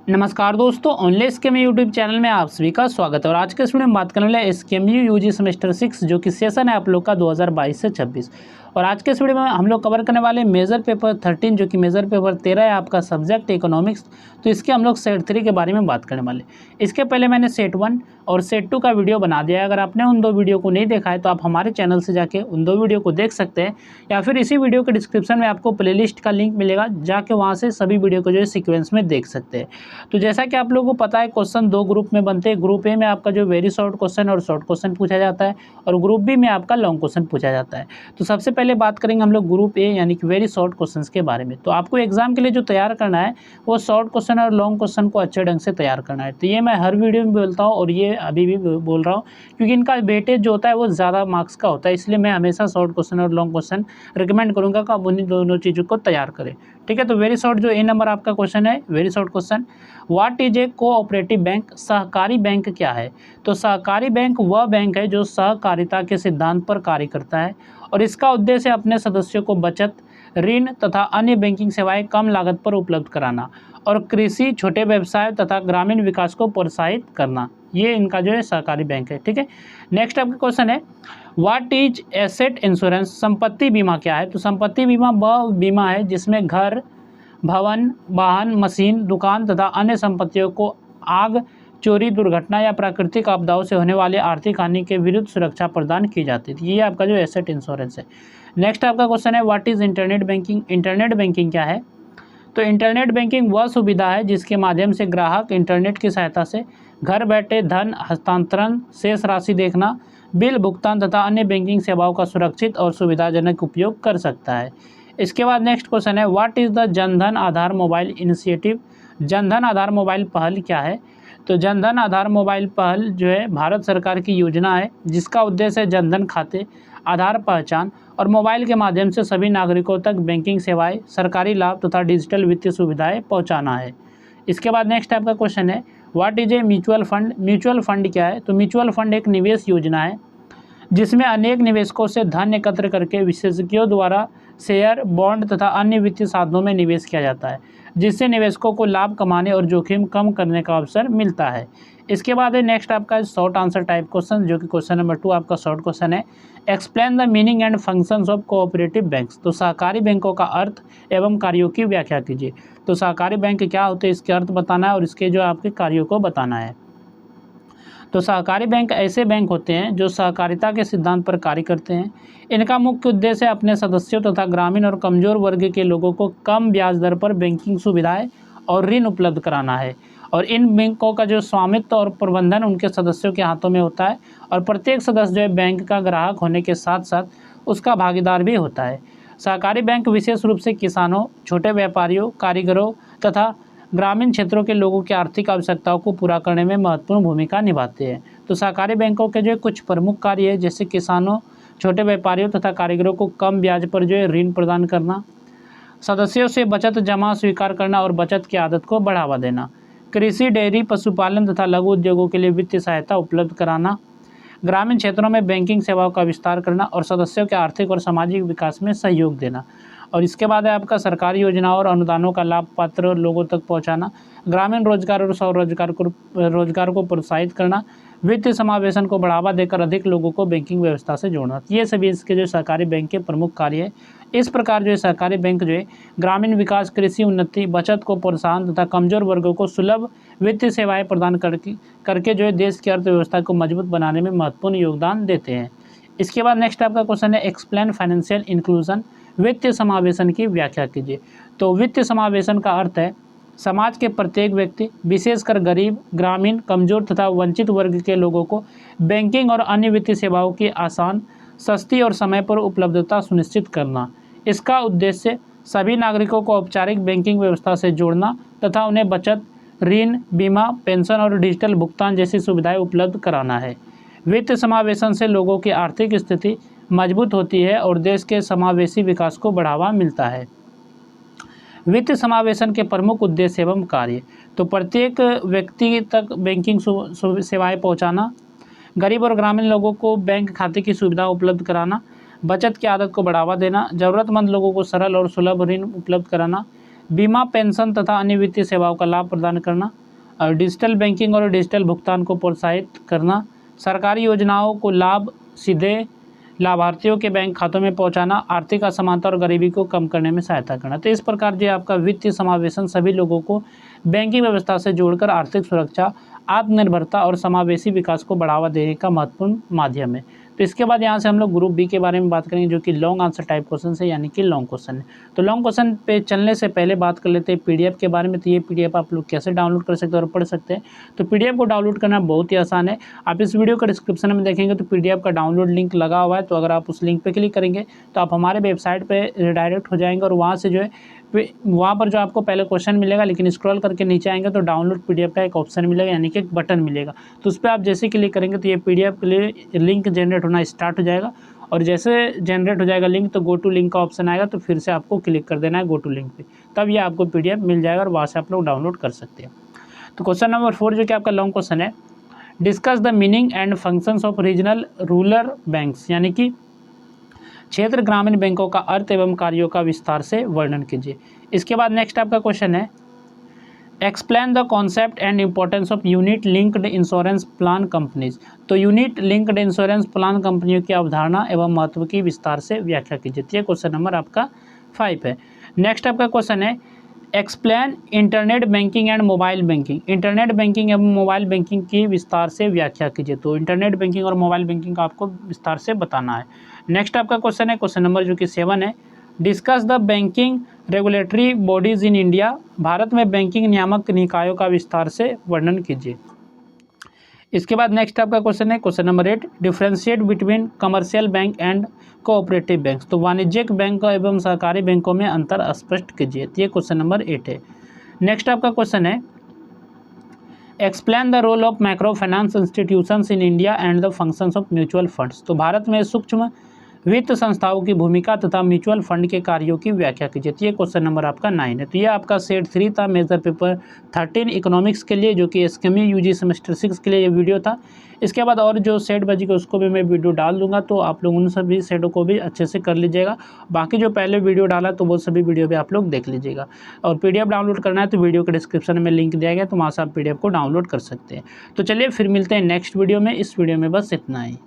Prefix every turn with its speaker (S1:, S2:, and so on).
S1: नमस्कार दोस्तों, online scheme YouTube channel में आप सभी का स्वागत है। और आज के इस वीडियो में बात करने वाले स्कीम यूजी सेमेस्टर 6 जो कि सेशन है आप लोग का 2022 से 26। और आज के इस वीडियो में हम लोग कवर करने वाले मेजर पेपर 13 जो कि मेजर पेपर 13 है आपका सब्जेक्ट इकोनॉमिक्स। तो इसके हम लोग सेट 3 के बारे में बात करने वाले। इसके पहले मैंने सेट 1 और सेट 2 का वीडियो बना दिया है। अगर आपने उन दो वीडियो को नहीं देखा है तो आप हमारे चैनल से जाके उन दो वीडियो को देख सकते हैं, या फिर इसी वीडियो के डिस्क्रिप्शन में आपको प्लेलिस्ट का लिंक मिलेगा, जाके वहाँ से सभी वीडियो को जो है सीक्वेंस में देख सकते हैं। तो जैसा कि आप लोगों को पता है, क्वेश्चन दो ग्रुप में बनते हैं। ग्रुप ए में आपका जो वेरी शॉर्ट क्वेश्चन और शॉर्ट क्वेश्चन पूछा जाता है, और ग्रुप बी में आपका लॉन्ग क्वेश्चन पूछा जाता है। तो सबसे पहले बात करेंगे हम लोग ग्रुप ए यानी कि वेरी शॉर्ट क्वेश्चंस के बारे में। तो आपको एग्जाम के लिए जो तैयार करना है वो शॉर्ट क्वेश्चन और लॉन्ग क्वेश्चन को अच्छे ढंग से तैयार करना है। तो ये मैं हर वीडियो में बोलता हूँ और ये अभी भी बोल रहा हूँ, क्योंकि इनका वेटेज जो होता है वो ज़्यादा मार्क्स का होता है। इसलिए मैं हमेशा शॉर्ट क्वेश्चन और लॉन्ग क्वेश्चन रिकमेंड करूँगा कि आप उन्हीं दोनों चीज़ों को तैयार करें। ठीक है, तो वेरी शॉर्ट जो ए नंबर आपका क्वेश्चन है, very short question, what is a cooperative bank? सहकारी बैंक क्या है? तो सहकारी बैंक वह बैंक है जो सहकारिता के सिद्धांत पर कार्य करता है, और इसका उद्देश्य अपने सदस्यों को बचत, ऋण तथा अन्य बैंकिंग सेवाएं कम लागत पर उपलब्ध कराना, और कृषि, छोटे व्यवसाय तथा ग्रामीण विकास को प्रोत्साहित करना। ये इनका जो है सहकारी बैंक है। ठीक है, नेक्स्ट आपका क्वेश्चन है, व्हाट इज एसेट इंश्योरेंस? संपत्ति बीमा क्या है? तो संपत्ति बीमा वह बीमा है जिसमें घर, भवन, वाहन, मशीन, दुकान तथा अन्य संपत्तियों को आग, चोरी, दुर्घटना या प्राकृतिक आपदाओं से होने वाली आर्थिक हानि के विरुद्ध सुरक्षा प्रदान की जाती है। ये आपका जो एसेट इंश्योरेंस है। नेक्स्ट आपका क्वेश्चन है, what is internet banking? Internet banking क्या है? तो इंटरनेट बैंकिंग वह सुविधा है जिसके माध्यम से ग्राहक इंटरनेट की सहायता से घर बैठे धन हस्तांतरण, शेष राशि देखना, बिल भुगतान तथा अन्य बैंकिंग सेवाओं का सुरक्षित और सुविधाजनक उपयोग कर सकता है। इसके बाद नेक्स्ट क्वेश्चन है, what is the Jan Dhan Aadhaar mobile initiative? Jan Dhan Aadhaar mobile पहल क्या है? तो जनधन आधार मोबाइल पहल जो है भारत सरकार की योजना है जिसका उद्देश्य है जनधन खाते, आधार पहचान और मोबाइल के माध्यम से सभी नागरिकों तक बैंकिंग सेवाएं, सरकारी लाभ तथा डिजिटल वित्तीय सुविधाएं पहुंचाना है। इसके बाद नेक्स्ट आपका क्वेश्चन है, what is a mutual fund? Mutual fund क्या है? तो म्यूचुअल फंड एक निवेश योजना है जिसमें अनेक निवेशकों से धन एकत्र करके विशेषज्ञों द्वारा शेयर, बॉन्ड तथा अन्य वित्तीय साधनों में निवेश किया जाता है, जिससे निवेशकों को लाभ कमाने और जोखिम कम करने का अवसर मिलता है। इसके बाद है नेक्स्ट आपका शॉर्ट आंसर टाइप क्वेश्चन, जो कि क्वेश्चन नंबर 2 आपका शॉर्ट क्वेश्चन है, explain the meaning and functions of cooperative banks? तो सहकारी बैंकों का अर्थ एवं कार्यों की व्याख्या कीजिए। तो सहकारी बैंक क्या होते हैं, इसके अर्थ बताना है और इसके जो आपके कार्यों को बताना है। तो सहकारी बैंक ऐसे बैंक होते हैं जो सहकारिता के सिद्धांत पर कार्य करते हैं। इनका मुख्य उद्देश्य अपने सदस्यों तथा ग्रामीण और कमजोर वर्ग के लोगों को कम ब्याज दर पर बैंकिंग सुविधाएं और ऋण उपलब्ध कराना है। और इन बैंकों का जो स्वामित्व और प्रबंधन उनके सदस्यों के हाथों में होता है, और प्रत्येक सदस्य जो है बैंक का ग्राहक होने के साथ साथ उसका भागीदार भी होता है। सहकारी बैंक विशेष रूप से किसानों, छोटे व्यापारियों, कारीगरों तथा ग्रामीण क्षेत्रों के लोगों की आर्थिक आवश्यकताओं को पूरा करने में महत्वपूर्ण भूमिका निभाते हैं। तो सहकारी बैंकों के जो कुछ प्रमुख कार्य है, जैसे किसानों, छोटे व्यापारियों तथा कारीगरों को कम ब्याज पर जो है ऋण प्रदान करना, सदस्यों से बचत जमा स्वीकार करना और बचत की आदत को बढ़ावा देना, कृषि, डेयरी, पशुपालन तथा लघु उद्योगों के लिए वित्तीय सहायता उपलब्ध कराना, ग्रामीण क्षेत्रों में बैंकिंग सेवाओं का विस्तार करना और सदस्यों के आर्थिक और सामाजिक विकास में सहयोग देना। और इसके बाद है आपका सरकारी योजनाओं और अनुदानों का लाभ पात्र लोगों तक पहुंचाना, ग्रामीण रोजगार और रोजगार को प्रोत्साहित करना, वित्तीय समावेशन को बढ़ावा देकर अधिक लोगों को बैंकिंग व्यवस्था से जोड़ना। ये सभी इसके जो सहकारी बैंक के प्रमुख कार्य है। इस प्रकार जो है सहकारी बैंक जो है ग्रामीण विकास, कृषि उन्नति, बचत को प्रोत्साहन तथा कमजोर वर्गों को सुलभ वित्तीय सेवाएं प्रदान करके जो है देश की अर्थव्यवस्था को मजबूत बनाने में महत्वपूर्ण योगदान देते हैं। इसके बाद नेक्स्ट आपका क्वेश्चन है, एक्सप्लेन फाइनेंशियल इंक्लूजन? वित्तीय समावेशन की व्याख्या कीजिए। तो वित्तीय समावेशन का अर्थ है समाज के प्रत्येक व्यक्ति, विशेषकर गरीब, ग्रामीण, कमजोर तथा वंचित वर्ग के लोगों को बैंकिंग और अन्य वित्तीय सेवाओं की आसान, सस्ती और समय पर उपलब्धता सुनिश्चित करना। इसका उद्देश्य सभी नागरिकों को औपचारिक बैंकिंग व्यवस्था से जोड़ना तथा उन्हें बचत, ऋण, बीमा, पेंशन और डिजिटल भुगतान जैसी सुविधाएं उपलब्ध कराना है। वित्तीय समावेशन से लोगों की आर्थिक स्थिति मजबूत होती है और देश के समावेशी विकास को बढ़ावा मिलता है। वित्तीय समावेशन के प्रमुख उद्देश्य एवं कार्य, तो प्रत्येक व्यक्ति तक बैंकिंग सेवाएं पहुंचाना, गरीब और ग्रामीण लोगों को बैंक खाते की सुविधा उपलब्ध कराना, बचत की आदत को बढ़ावा देना, ज़रूरतमंद लोगों को सरल और सुलभ ऋण उपलब्ध कराना, बीमा, पेंशन तथा अन्य वित्तीय सेवाओं का लाभ प्रदान करना, और डिजिटल बैंकिंग और डिजिटल भुगतान को प्रोत्साहित करना, सरकारी योजनाओं को लाभ सीधे लाभार्थियों के बैंक खातों में पहुंचाना, आर्थिक असमानता और गरीबी को कम करने में सहायता करना। तो इस प्रकार जो आपका वित्तीय समावेशन सभी लोगों को बैंकिंग व्यवस्था से जोड़कर आर्थिक सुरक्षा, आत्मनिर्भरता और समावेशी विकास को बढ़ावा देने का महत्वपूर्ण माध्यम है। तो इसके बाद यहाँ से हम लोग ग्रुप बी के बारे में बात करेंगे, जो कि लॉन्ग आंसर टाइप क्वेश्चन है, यानी कि लॉन्ग क्वेश्चन है। तो लॉन्ग क्वेश्चन पे चलने से पहले बात कर लेते हैं पीडीएफ के बारे में। तो ये पीडीएफ आप लोग कैसे डाउनलोड कर सकते हैं और पढ़ सकते हैं। तो पीडीएफ को डाउनलोड करना बहुत ही आसान है। आप इस वीडियो का डिस्क्रिप्शन में देखेंगे तो पीडीएफ का डाउनलोड लिंक लगा हुआ है। तो अगर आप उस लिंक पर क्लिक करेंगे तो आप हमारे वेबसाइट पर रिडायरेक्ट हो जाएंगे और वहाँ से जो है वहाँ पर जो आपको पहले क्वेश्चन मिलेगा, लेकिन स्क्रॉल करके नीचे आएंगे तो डाउनलोड पीडीएफ का एक ऑप्शन मिलेगा, यानी कि एक बटन मिलेगा। तो उस पर आप जैसे क्लिक करेंगे तो ये पीडीएफ के लिए लिंक जनरेट होना स्टार्ट हो जाएगा, और जैसे जनरेट हो जाएगा लिंक तो गो टू लिंक का ऑप्शन आएगा, तो फिर से आपको क्लिक कर देना है गो टू लिंक पे, तब ये आपको पीडीएफ मिल जाएगा और वहाँ से आप लोग डाउनलोड कर सकते हैं। तो क्वेश्चन नंबर 4 जो कि आपका लॉन्ग क्वेश्चन है, discuss the meaning and functions of regional rural banks, यानी कि क्षेत्र ग्रामीण बैंकों का अर्थ एवं कार्यों का विस्तार से वर्णन कीजिए। इसके बाद नेक्स्ट आपका क्वेश्चन है, explain the concept and importance of unit linked insurance plan companies. तो यूनिट लिंक्ड इंश्योरेंस प्लान कंपनियों की अवधारणा एवं महत्व की विस्तार से व्याख्या कीजिए। ये क्वेश्चन नंबर आपका 5 है। नेक्स्ट आपका क्वेश्चन है, explain internet banking and mobile banking. Internet banking एवं मोबाइल बैंकिंग की विस्तार से व्याख्या कीजिए। तो इंटरनेट बैंकिंग और मोबाइल बैंकिंग का आपको विस्तार से बताना है। नेक्स्ट आपका क्वेश्चन है, क्वेश्चन नंबर जो कि 7 है, discuss the banking regulatory bodies in India. Bharat में बैंकिंग नियामक निकायों का विस्तार से वर्णन कीजिए। इसके बाद नेक्स्ट आपका क्वेश्चन है, question number 8, differentiate between commercial bank and cooperative bank. तो वाणिज्यिक बैंक एवं सरकारी बैंकों में अंतर स्पष्ट कीजिए। ये क्वेश्चन नंबर 8 है। नेक्स्ट आपका क्वेश्चन है, explain the role of micro finance institutions in India and the functions of mutual funds. तो भारत में सूक्ष्म वित्त संस्थाओं की भूमिका तथा म्यूचुअल फंड के कार्यों की व्याख्या कीजिए। ये क्वेश्चन नंबर आपका 9 है। तो ये आपका सेट 3 था, मेजर पेपर 13 इकोनॉमिक्स के लिए, जो कि एसकेएमयू यूजी सेमेस्टर 6 के लिए ये वीडियो था। इसके बाद और जो सेट बचेगा उसको भी मैं वीडियो डाल दूंगा, तो आप लोग उन सभी सेटों को भी अच्छे से कर लीजिएगा। बाकी जो पहले वीडियो डाला तो वो सभी वीडियो भी आप लोग देख लीजिएगा। और पीडीएफ डाउनलोड करना है तो वीडियो के डिस्क्रिप्शन में लिंक दिया गया, तो वहाँ से आप पीडीएफ को डाउनलोड कर सकते हैं। तो चलिए फिर मिलते हैं नेक्स्ट वीडियो में। इस वीडियो में बस इतना ही।